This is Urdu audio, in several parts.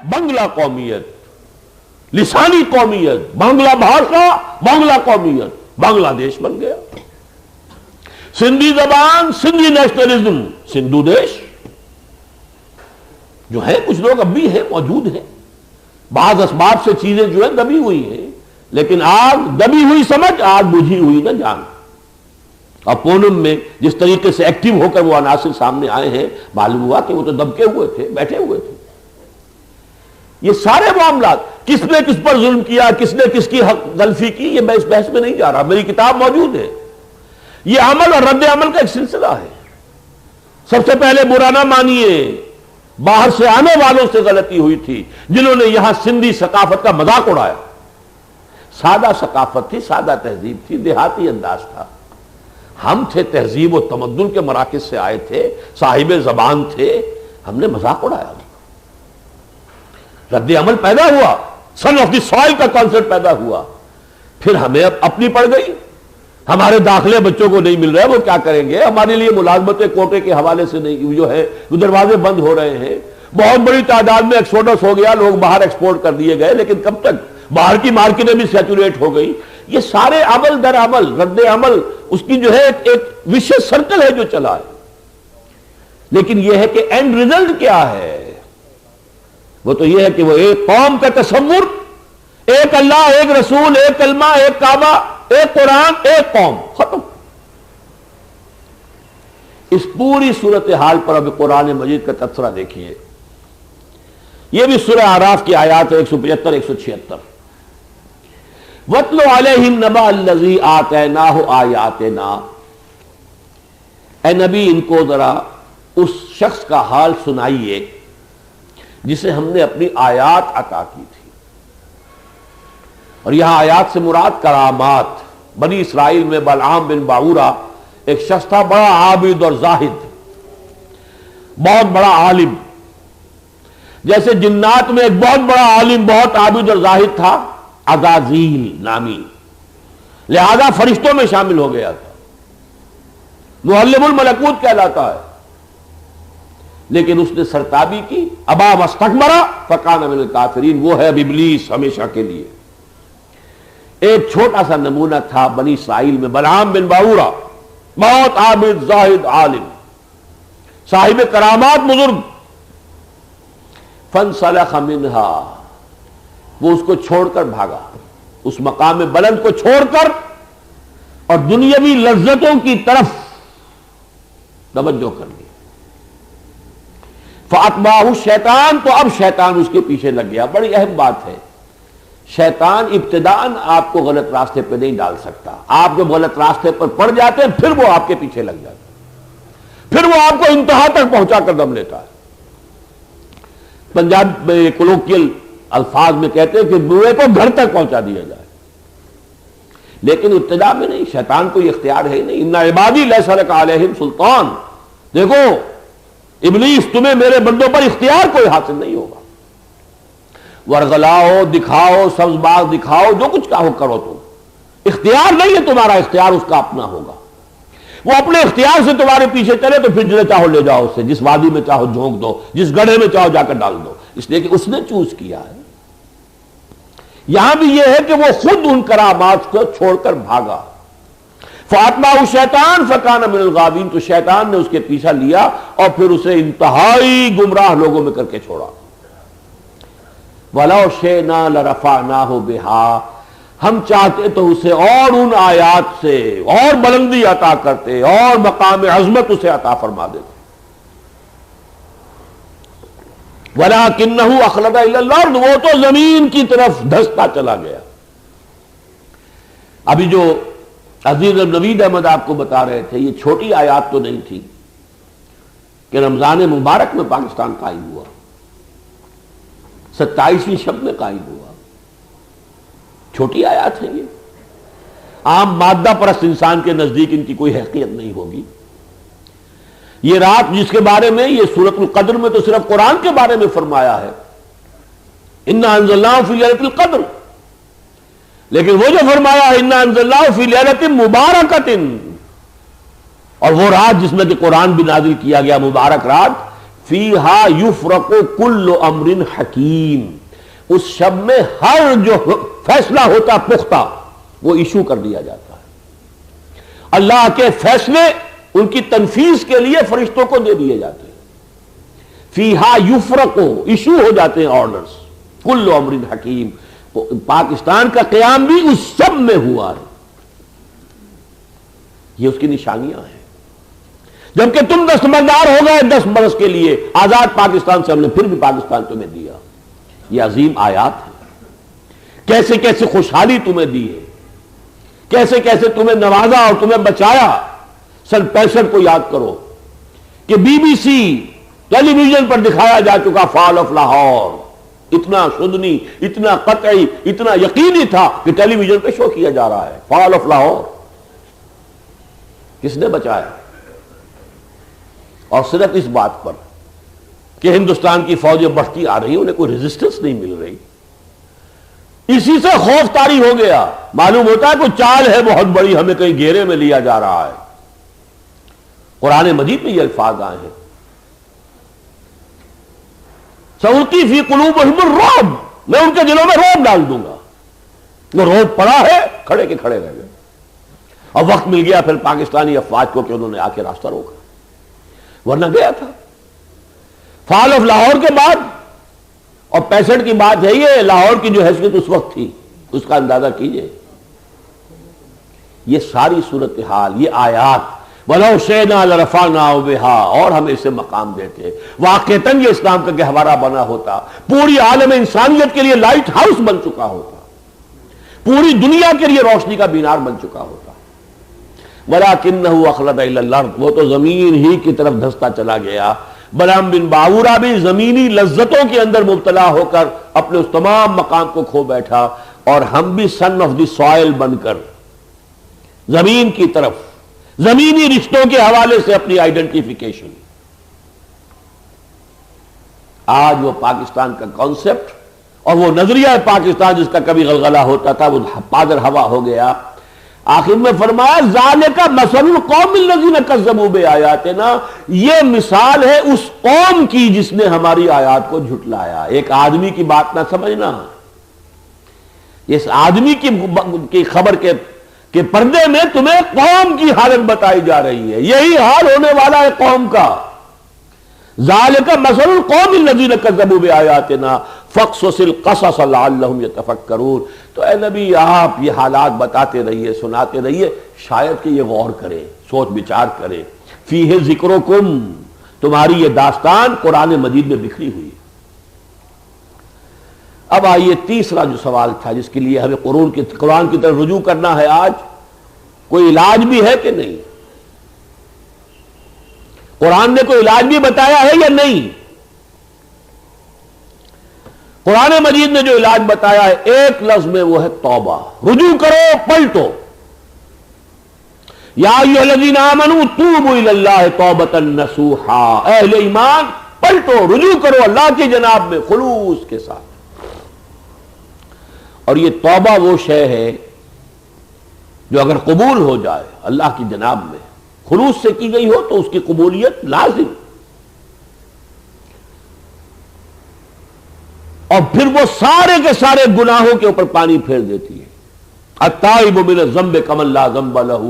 بنگلہ قومیت، لسانی قومیت، بنگلہ بھاشا، بنگلہ قومیت، بنگلہ دیش بن گیا۔ سندھی زبان، سندھی نیشنلزم، سندھو دیش جو ہے، کچھ لوگ اب بھی ہیں، موجود ہیں۔ بعض اسباب سے چیزیں جو ہے دبی ہوئی ہیں، لیکن آگ دبی ہوئی سمجھ، آگ بجھی ہوئی نہ جان۔ اور پونم میں جس طریقے سے ایکٹیو ہو کر وہ عناصر سامنے آئے ہیں، معلوم ہوا کہ وہ تو دبکے ہوئے تھے، بیٹھے ہوئے تھے۔ یہ سارے معاملات، کس نے کس پر ظلم کیا، کس نے کس کی حق تلفی کی، یہ میں اس بحث میں نہیں جا رہا، میری کتاب موجود ہے۔ یہ عمل اور رد عمل کا ایک سلسلہ ہے۔ سب سے پہلے برا نہ مانیے، باہر سے آنے والوں سے غلطی ہوئی تھی، جنہوں نے یہاں سندھی ثقافت کا مذاق اڑایا۔ سادہ ثقافت تھی، سادہ تہذیب تھی، دیہاتی انداز تھا۔ ہم تھے تہذیب و تمدن کے مراکز سے آئے تھے، صاحب زبان تھے، ہم نے مذاق اڑایا۔ رد عمل پیدا ہوا، سن آف دی سوائل کا کانسیپٹ پیدا ہوا، پھر ہمیں اب اپنی پڑ گئی۔ ہمارے داخلے بچوں کو نہیں مل رہے، وہ کیا کریں گے؟ ہمارے لیے ملازمتیں کوٹے کے حوالے سے نہیں جو ہے دروازے بند ہو رہے ہیں، بہت بڑی تعداد میں ایکسپورٹس ہو گیا، لوگ باہر ایکسپورٹ کر دیے گئے، لیکن کب تک؟ باہر کی مارکیٹیں بھی سیچوریٹ ہو گئی۔ یہ سارے عمل در عمل، رد عمل، اس کی جو ہے ایک وشیس سرکل ہے جو چلا ہے۔ لیکن یہ ہے کہ اینڈ ریزلٹ کیا ہے؟ وہ تو یہ ہے کہ وہ ایک قوم کا تصور، ایک اللہ، ایک رسول، ایک کلمہ، ایک کعبہ، ایک قرآن، ایک قوم، ختم۔ اس پوری صورتحال پر اب قرآن مجید کا تبصرہ دیکھیے۔ یہ بھی سورہ اعراف کی آیات 175 176۔ وَاتْلُ عَلَيْهِمْ نَبَأَ الَّذِي آتَيْنَاهُ آیَاتِنَا، اے نبی ان کو ذرا اس شخص کا حال سنائیے جسے ہم نے اپنی آیات عطا کی تھی۔ اور یہاں آیات سے مراد کرامات۔ بنی اسرائیل میں بلعام بن باورا ایک شخص تھا، بڑا عابد اور زاہد، بہت بڑا عالم۔ جیسے جنات میں ایک بہت بڑا عالم، بہت عابد اور زاہد تھا، عزازیل نامی، لہذا فرشتوں میں شامل ہو گیا تھا، معلم الملکوت کہلاتا ہے۔ لیکن اس نے سرتابی کی، ابا واستکبر فکان من الکافرین، وہ ہے اب ابلیس ہمیشہ کے لیے۔ ایک چھوٹا سا نمونہ تھا بنی اسرائیل میں بلعام بن باورا، بہت عابد زاہد عالم، صاحب کرامات بزرگ۔ فانسلخ منہا، وہ اس کو چھوڑ کر بھاگا، اس مقام بلند کو چھوڑ کر، اور دنیاوی لذتوں کی طرف توجہ کر لی۔ فاتبعہ الشیطان، تو اب شیطان اس کے پیچھے لگ گیا۔ بڑی اہم بات ہے، شیطان ابتداءً آپ کو غلط راستے پہ نہیں ڈال سکتا۔ آپ جب غلط راستے پر پڑ جاتے ہیں پھر وہ آپ کے پیچھے لگ جاتا ہے، پھر وہ آپ کو انتہا تک پہنچا کر دم لیتا ہے۔ پنجاب میں کولوکیل الفاظ میں کہتے ہیں کہ بوئے کو گھر تک پہنچا دیا جائے، لیکن ابتدا میں نہیں۔ شیطان کو یہ اختیار ہے نہیں، ان عبادی لیس لک علیہم سلطان، دیکھو ابلیس تمہیں میرے بندوں پر اختیار کوئی حاصل نہیں ہوگا، ورغلاؤ دکھاؤ، سبز باغ دکھاؤ، جو کچھ چاہو کرو، تم اختیار نہیں ہے تمہارا، اختیار اس کا اپنا ہوگا۔ وہ اپنے اختیار سے تمہارے پیچھے چلے تو پھر جنہیں چاہو لے جاؤ اسے، جس وادی میں چاہو جھونک دو، جس گڑھے میں چاہو جا کر ڈال دو، اس لیے کہ اس نے چوز کیا ہے۔ یہاں بھی یہ ہے کہ وہ خود ان کرامات کو چھوڑ کر بھاگا۔ فاتبعہ الشیطان فکان من الغاوین، تو شیطان نے اس کے پیچھا لیا اور پھر اسے انتہائی گمراہ لوگوں میں کر کے چھوڑا۔ وَلَوْ شِئْنَا لَرَفَعْنَاهُ بِهَا، ہم چاہتے تو اسے اور ان آیات سے اور بلندی عطا کرتے، اور مقام عظمت اسے عطا فرما دیتے۔ وَلَكِنَّهُ أَخْلَدَ إِلَى الْأَرْضِ، وہ تو زمین کی طرف دھستا چلا گیا۔ ابھی جو عزیز النوید احمد آپ کو بتا رہے تھے، یہ چھوٹی آیات تو نہیں تھی کہ رمضان مبارک میں پاکستان قائم ہوا، 27ویں شب میں قائم ہوا، چھوٹی آیات ہیں یہ۔ عام مادہ پرست انسان کے نزدیک ان کی کوئی حیثیت نہیں ہوگی۔ یہ رات جس کے بارے میں یہ سورۃ القدر میں تو صرف قرآن کے بارے میں فرمایا ہے، انا انزلناہ فی لیلۃ القدر، لیکن وہ جو فرمایا ہے انا انزلناہ فی لیلۃ مبارکۃ، اور وہ رات جس میں کہ قرآن بھی نازل کیا گیا، مبارک رات، فیہا یفرق کل امر حکیم، اس شب میں ہر جو فیصلہ ہوتا پختہ وہ ایشو کر دیا جاتا ہے۔ اللہ کے فیصلے ان کی تنفیذ کے لیے فرشتوں کو دے دیے جاتے ہیں۔ فیہا یفرق، ایشو ہو جاتے ہیں آرڈرز، کل امر حکیم۔ پاکستان کا قیام بھی اس شب میں ہوا ہے، یہ اس کی نشانیاں ہیں۔ جبکہ تم دستبردار ہو گئے 10 برس کے لیے، آزاد پاکستان سے ہم نے پھر بھی پاکستان تمہیں دیا۔ یہ عظیم آیات ہے، کیسے کیسے خوشحالی تمہیں دی ہے، کیسے کیسے تمہیں نوازا اور تمہیں بچایا۔ سن 65 کو یاد کرو کہ B B C television پر دکھایا جا چکا فال آف لاہور، اتنا شدنی، اتنا قطعی، اتنا یقینی تھا کہ ٹیلی ویژن پہ شو کیا جا رہا ہے فال آف لاہور۔ کس نے بچایا؟ اور صرف اس بات پر کہ ہندوستان کی فوجیں بڑھتی آ رہی ہیں، انہیں کوئی ریزسٹنس نہیں مل رہی، اسی سے خوف طاری ہو گیا۔ معلوم ہوتا ہے کوئی چال ہے بہت بڑی، ہمیں کہیں گھیرے میں لیا جا رہا ہے۔ قرآن مجید میں یہ الفاظ آئے ہیں، سَأُلْقِي فِي قُلُوبِهِمُ الرُّعْبَ، میں ان کے دلوں میں رعب ڈال دوں گا۔ وہ رعب پڑا ہے، کھڑے کے کھڑے رہ گئے۔ اور وقت مل گیا پھر پاکستانی افواج کو کہ انہوں نے آ کے راستہ روکا، ورنہ گیا تھا۔ فال آف لاہور کے بعد، اور 65 کی بات ہے یہ، لاہور کی جو حیثیت اس وقت تھی اس کا اندازہ کیجئے۔ یہ ساری صورتحال، یہ آیات، وَلَوْ شِئْنَا لَرَفَعْنَاهُ بِهَا، اور ہم اسے مقام دیتے، واقعتاً یہ اسلام کا گہوارہ بنا ہوتا، پوری عالم انسانیت کے لیے لائٹ ہاؤس بن چکا ہوتا، پوری دنیا کے لیے روشنی کا مینار بن چکا ہوتا۔ وَلَكِنَّهُ أَخْلَدَ إِلَى الْأَرْضِ، وہ تو زمین ہی کی طرف دھستا چلا گیا۔ بلعام بن باورا بھی زمینی لذتوں کے اندر مبتلا ہو کر اپنے اس تمام مقام کو کھو بیٹھا، اور ہم بھی سن آف دی سوائل بن کر زمین کی طرف، زمینی رشتوں کے حوالے سے اپنی آئیڈینٹیفیکیشن۔ آج وہ پاکستان کا کانسیپٹ اور وہ نظریہ پاکستان جس کا کبھی غلغلہ ہوتا تھا وہ پادر ہوا ہو گیا۔ آخر میں فرمایا ذالک مثل القوم الذین کذبوا بآیاتنا، یہ مثال ہے اس قوم کی جس نے ہماری آیات کو جھٹلایا۔ ایک آدمی کی بات نہ سمجھنا، اس آدمی کی خبر کے پردے میں تمہیں قوم کی حالت بتائی جا رہی ہے، یہی حال ہونے والا ہے قوم کا۔ ذالک مثل القوم الذین کذبوا بآیاتنا فاقصص القصص لعلہم یتفکرون۔ تو اے نبی آپ یہ حالات بتاتے رہیے، سناتے رہیے، شاید کہ یہ غور کرے، سوچ بچار کرے۔ فیہ ذکرکم، تمہاری یہ داستان قرآن مجید میں بکھری ہوئی۔ اب آئیے تیسرا جو سوال تھا جس کے لیے ہمیں قرآن کی طرف رجوع کرنا ہے، آج کوئی علاج بھی ہے کہ نہیں؟ قرآن نے کوئی علاج بھی بتایا ہے یا نہیں؟ قرآن مجید نے جو علاج بتایا ہے ایک لفظ میں، وہ ہے توبہ۔ رجوع کرو، پلٹو۔ یا ایھا الذین آمنوا توبوا الی اللہ توبۃ نصوحا، اہل ایمان پلٹو، رجوع کرو اللہ کی جناب میں خلوص کے ساتھ۔ اور یہ توبہ وہ شے ہے جو اگر قبول ہو جائے اللہ کی جناب میں، خلوص سے کی گئی ہو تو اس کی قبولیت لازم، اور پھر وہ سارے کے سارے گناہوں کے اوپر پانی پھیر دیتی ہے۔ التائب من الذنب کمن لا ذنب لہ،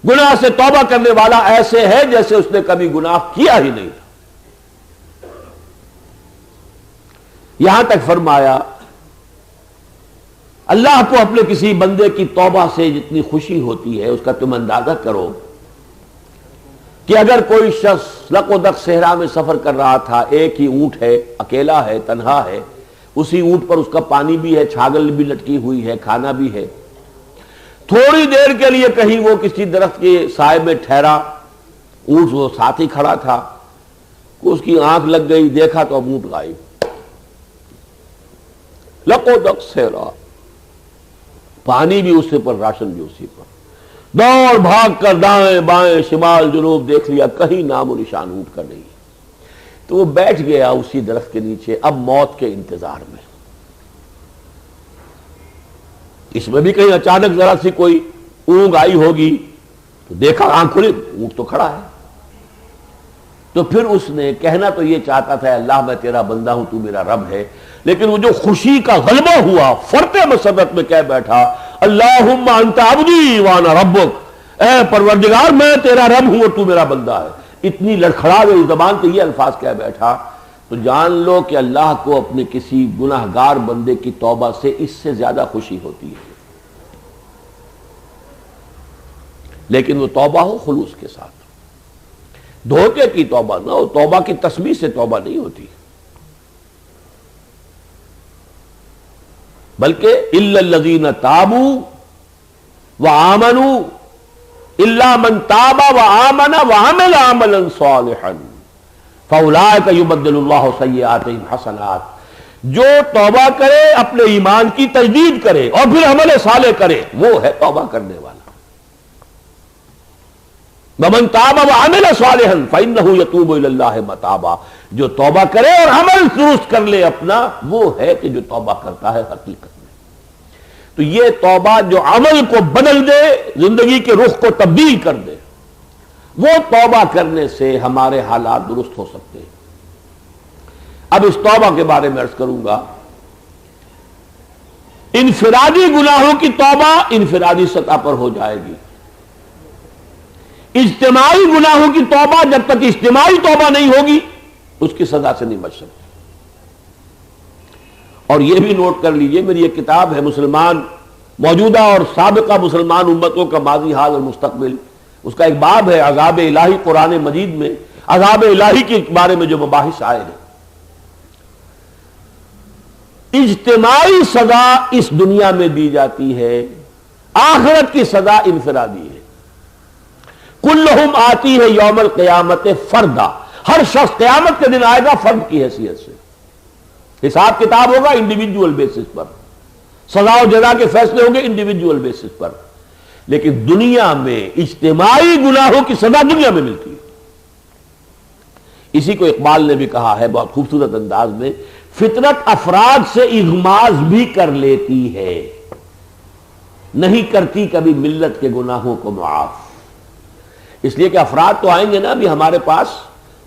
گناہ سے توبہ کرنے والا ایسے ہے جیسے اس نے کبھی گناہ کیا ہی نہیں تھا۔ یہاں تک فرمایا اللہ کو اپنے کسی بندے کی توبہ سے جتنی خوشی ہوتی ہے اس کا تم اندازہ کرو کہ اگر کوئی شخص لق و دق صحرا میں سفر کر رہا تھا، ایک ہی اونٹ ہے، اکیلا ہے، تنہا ہے، اسی اونٹ پر اس کا پانی بھی ہے، چھاگل بھی لٹکی ہوئی ہے، کھانا بھی ہے، تھوڑی دیر کے لیے کہیں وہ کسی درخت کے سائے میں ٹھہرا، اونٹ وہ ساتھ ہی کھڑا تھا، اس کی آنکھ لگ گئی، دیکھا تو اب اونٹ غائب، لق و دق صحرا، پانی بھی اسی پر، راشن بھی اسی پر، دوڑ بھاگ کر دائیں بائیں شمال جنوب دیکھ لیا، کہیں نام و نشان اونٹ کا نہیں۔ تو وہ بیٹھ گیا اسی درخت کے نیچے، اب موت کے انتظار میں۔ اس میں بھی کہیں اچانک ذرا سی کوئی اونگ آئی ہوگی تو دیکھا، آنکھ کھلی، اونٹ تو کھڑا ہے۔ تو پھر اس نے کہنا تو یہ چاہتا تھا اللہ میں تیرا بندہ ہوں تو میرا رب ہے، لیکن وہ جو خوشی کا غلبہ ہوا فرط مسرت میں کہہ بیٹھا اللہم انت عبدی وانا ربک، اے پروردگار میں تیرا رب ہوں اور تو میرا بندہ ہے، اتنی لڑکھڑا گئی زبان سے یہ الفاظ کہہ بیٹھا، تو جان لو کہ اللہ کو اپنے کسی گناہ گار بندے کی توبہ سے اس سے زیادہ خوشی ہوتی ہے، لیکن وہ توبہ ہو خلوص کے ساتھ، دھوکے کی توبہ نہ ہو، توبہ کی تسبیح سے توبہ نہیں ہوتی، بلکہ الا الذین تابوا وآمنوا الا من تاب وآمن وعمل عملا صالحا فاولئک یبدل اللہ سیئاتہم حسنات، جو توبہ کرے اپنے ایمان کی تجدید کرے اور پھر عمل صالح کرے وہ ہے توبہ کرنے والا۔ ومن تاب وعمل صالحا فإنہ یتوب الی اللہ متابا، جو توبہ کرے اور عمل درست کر لے اپنا وہ ہے کہ جو توبہ کرتا ہے حقیقت میں۔ تو یہ توبہ جو عمل کو بدل دے، زندگی کے رخ کو تبدیل کر دے، وہ توبہ کرنے سے ہمارے حالات درست ہو سکتے ہیں۔ اب اس توبہ کے بارے میں عرض کروں گا، انفرادی گناہوں کی توبہ انفرادی سطح پر ہو جائے گی، اجتماعی گناہوں کی توبہ جب تک اجتماعی توبہ نہیں ہوگی اس کی سزا سے نہیں بچ سکتی۔ اور یہ بھی نوٹ کر لیجئے، میری ایک کتاب ہے مسلمان موجودہ اور سابقہ مسلمان امتوں کا ماضی حال اور مستقبل، اس کا ایک باب ہے عذاب الہی، قرآن مجید میں عذاب الہی کے بارے میں جو مباحث آئے ہیں۔ اجتماعی سزا اس دنیا میں دی جاتی ہے، آخرت کی سزا انفرادی ہے۔ کلہم آتی ہے یوم القیامت فردا، ہر شخص قیامت کے دن آئے گا فرد کی حیثیت سے، حساب کتاب ہوگا انڈیویجول بیسس پر، سزا و جزا کے فیصلے ہوں گے انڈیویجول بیسس پر، لیکن دنیا میں اجتماعی گناہوں کی سزا دنیا میں ملتی ہے۔ اسی کو اقبال نے بھی کہا ہے بہت خوبصورت انداز میں، فطرت افراد سے اغماض بھی کر لیتی ہے، نہیں کرتی کبھی ملت کے گناہوں کو معاف۔ اس لیے کہ افراد تو آئیں گے نا ابھی ہمارے پاس،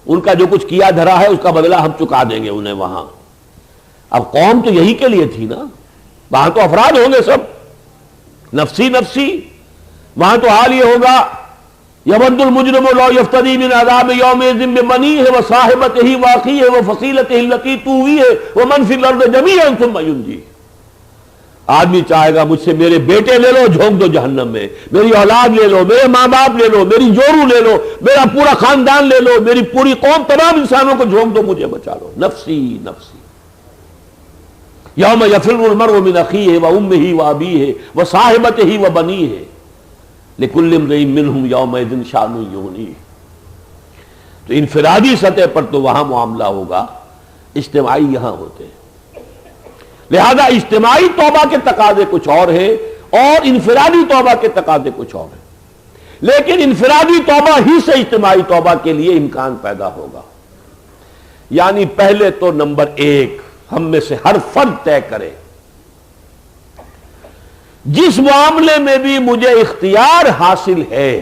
ان کا جو کچھ کیا دھرا ہے اس کا بدلہ ہم چکا دیں گے انہیں وہاں۔ اب قوم تو یہی کے لیے تھی نا، وہاں تو افراد ہوں گے سب نفسی نفسی، وہاں تو حال یہ ہوگا یود المجرم لو یفتدی من عذاب یومئذ ببنیہ وصاحبتہ واخیہ وفصیلتہ التی تؤویہ ومن فی الارض جمیعا ثم ینجیہ۔ آدمی چاہے گا مجھ سے میرے بیٹے لے لو جھونک دو جہنم میں، میری اولاد لے لو، میرے ماں باپ لے لو، میری جورو لے لو، میرا پورا خاندان لے لو، میری پوری قوم، تمام انسانوں کو جھونک دو، مجھے بچا لو، نفسی نفسی۔ یوم یفر المرء من اخیہ وامہ وابیہ وصاحبتہ وبنیہ لکل امرئ منہم یومئذ شأن یغنیہ۔ تو انفرادی سطح پر تو وہاں معاملہ ہوگا، اجتماعی یہاں ہوتے ہیں، لہذا اجتماعی توبہ کے تقاضے کچھ اور ہیں اور انفرادی توبہ کے تقاضے کچھ اور ہیں، لیکن انفرادی توبہ ہی سے اجتماعی توبہ کے لیے امکان پیدا ہوگا۔ یعنی پہلے تو نمبر ایک ہم میں سے ہر فرد طے کرے، جس معاملے میں بھی مجھے اختیار حاصل ہے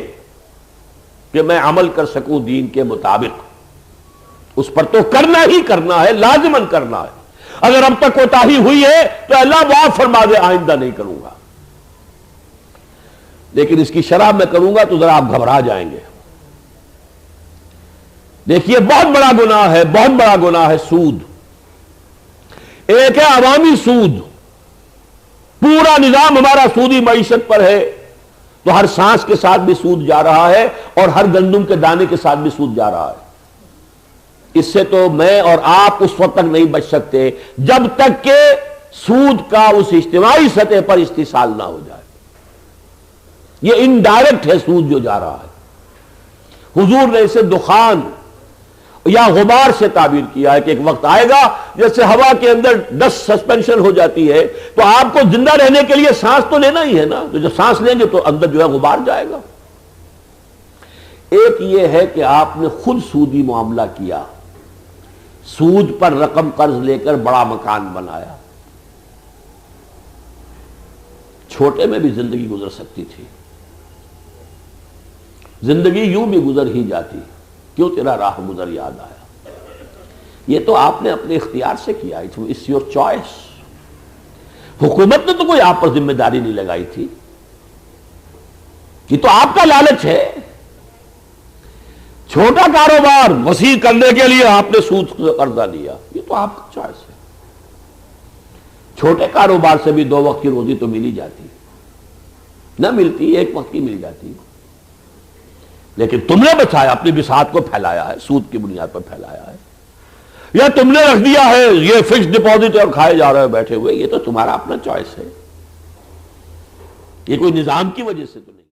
کہ میں عمل کر سکوں دین کے مطابق، اس پر تو کرنا ہی کرنا ہے، لازماً کرنا ہے۔ اگر اب تک کوتاہی ہوئی ہے تو اللہ معاف فرما دے، آئندہ نہیں کروں گا، لیکن اس کی شرح میں کروں گا تو ذرا آپ گھبرا جائیں گے۔ دیکھیے بہت بڑا گناہ ہے، بہت بڑا گناہ ہے سود۔ ایک ہے عوامی سود، پورا نظام ہمارا سودی معیشت پر ہے، تو ہر سانس کے ساتھ بھی سود جا رہا ہے اور ہر گندم کے دانے کے ساتھ بھی سود جا رہا ہے۔ اس سے تو میں اور آپ اس وقت تک نہیں بچ سکتے جب تک کہ سود کا اس اجتماعی سطح پر استحصال نہ ہو جائے۔ یہ انڈائریکٹ ہے سود جو جا رہا ہے۔ حضور نے اسے دخان یا غبار سے تعبیر کیا ہے کہ ایک وقت آئے گا جیسے ہوا کے اندر ڈسٹ سسپینشن ہو جاتی ہے، تو آپ کو زندہ رہنے کے لیے سانس تو لینا ہی ہے نا، تو جب سانس لیں گے تو اندر جو ہے غبار جائے گا۔ ایک یہ ہے کہ آپ نے خود سودی معاملہ کیا، سود پر رقم قرض لے کر بڑا مکان بنایا، چھوٹے میں بھی زندگی گزر سکتی تھی، زندگی یوں بھی گزر ہی جاتی، کیوں تیرا راہ گزر یاد آیا؟ یہ تو آپ نے اپنے اختیار سے کیا، اٹس یور چوائس. حکومت نے تو کوئی آپ پر ذمہ داری نہیں لگائی تھی، یہ تو آپ کا لالچ ہے. چھوٹا کاروبار وسیع کرنے کے لیے آپ نے سود سے قرضہ لیا، یہ تو آپ کا چوائس ہے. چھوٹے کاروبار سے بھی 2 وقت کی روزی تو مل ہی جاتی، نہ ملتی 1 وقت کی مل جاتی، لیکن تم نے بچایا، اپنی بساط کو پھیلایا ہے، سود کی بنیاد پر پھیلایا ہے، یا تم نے رکھ دیا ہے یہ فکس ڈپازٹ اور کھائے جا رہے ہو بیٹھے ہوئے. یہ تو تمہارا اپنا چوائس ہے، یہ کوئی نظام کی وجہ سے تو نہیں.